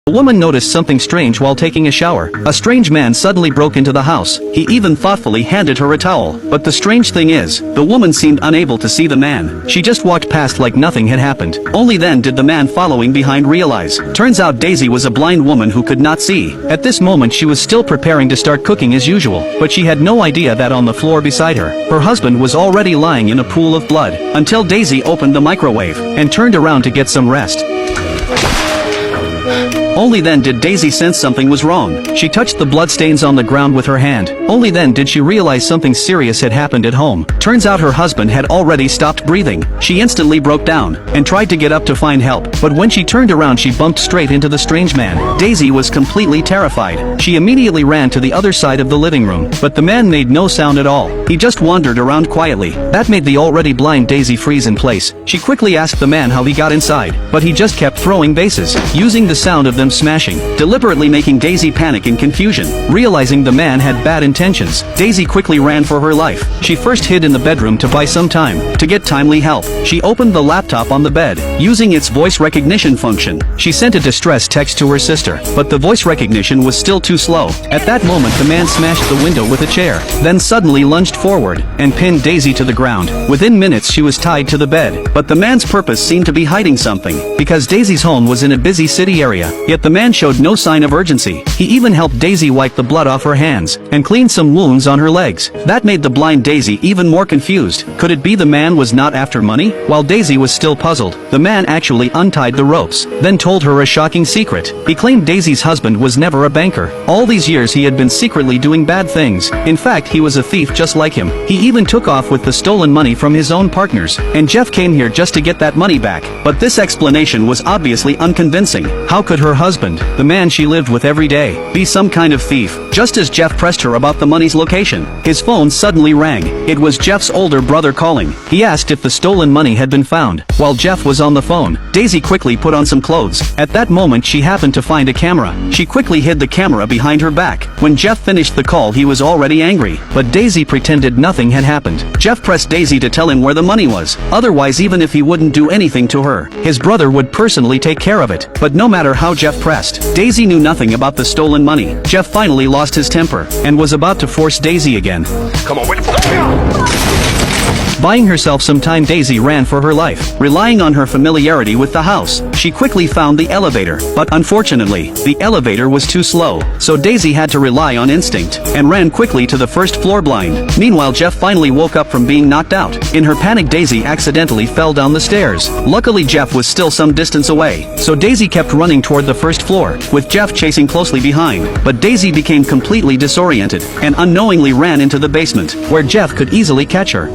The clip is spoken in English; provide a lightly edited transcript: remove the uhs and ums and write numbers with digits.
A woman noticed something strange while taking a shower. A strange man suddenly broke into the house. He even thoughtfully handed her a towel. But the strange thing is, the woman seemed unable to see the man. She just walked past like nothing had happened. Only then did the man following behind realize. Turns out Daisy was a blind woman who could not see. At this moment she was still preparing to start cooking as usual, but she had no idea that on the floor beside her husband was already lying in a pool of blood. Until Daisy opened the microwave and turned around to get some rest. Only then did Daisy sense something was wrong. She touched the bloodstains on the ground with her hand. Only then did she realize something serious had happened at home. Turns out her husband had already stopped breathing. She instantly broke down and tried to get up to find help. But when she turned around she bumped straight into the strange man. Daisy was completely terrified. She immediately ran to the other side of the living room. But the man made no sound at all. He just wandered around quietly. That made the already blind Daisy freeze in place. She quickly asked the man how he got inside. But he just kept throwing bases, using the sound of them smashing, deliberately making Daisy panic in confusion. Realizing the man had bad intentions, Daisy quickly ran for her life. She first hid in the bedroom to buy some time. To get timely help, she opened the laptop on the bed. Using its voice recognition function, she sent a distress text to her sister, but the voice recognition was still too slow. At that moment the man smashed the window with a chair, then suddenly lunged forward and pinned Daisy to the ground. Within minutes she was tied to the bed, but the man's purpose seemed to be hiding something, because Daisy's home was in a busy city area, yet the man showed no sign of urgency. He even helped Daisy wipe the blood off her hands and clean some wounds on her legs. That made the blind Daisy even more confused. Could it be the man was not after money? While Daisy was still puzzled, the man actually untied the ropes, then told her a shocking secret. He claimed Daisy's husband was never a banker. All these years he had been secretly doing bad things. In fact, he was a thief just like him. He even took off with the stolen money from his own partners, and Jeff came here just to get that money back. But this explanation was obviously unconvincing. How could her husband, the man she lived with every day, be some kind of thief? Just as Jeff pressed her about the money's location, his phone suddenly rang. It was Jeff's older brother calling. He asked if the stolen money had been found. While Jeff was on the phone, Daisy quickly put on some clothes. At that moment she happened to find a camera. She quickly hid the camera behind her back. When Jeff finished the call he was already angry, but Daisy pretended nothing had happened. Jeff pressed Daisy to tell him where the money was. Otherwise, even if he wouldn't do anything to her, his brother would personally take care of it. But no matter how Jeff pressed, Daisy knew nothing about the stolen money. Jeff finally lost his temper and was about to force Daisy again. Come on, wait. Buying herself some time, Daisy ran for her life. Relying on her familiarity with the house, she quickly found the elevator. But unfortunately, the elevator was too slow, so Daisy had to rely on instinct and ran quickly to the first floor blind. Meanwhile, Jeff finally woke up from being knocked out. In her panic, Daisy accidentally fell down the stairs. Luckily, Jeff was still some distance away, so Daisy kept running toward the first floor, with Jeff chasing closely behind. But Daisy became completely disoriented and unknowingly ran into the basement, where Jeff could easily catch her.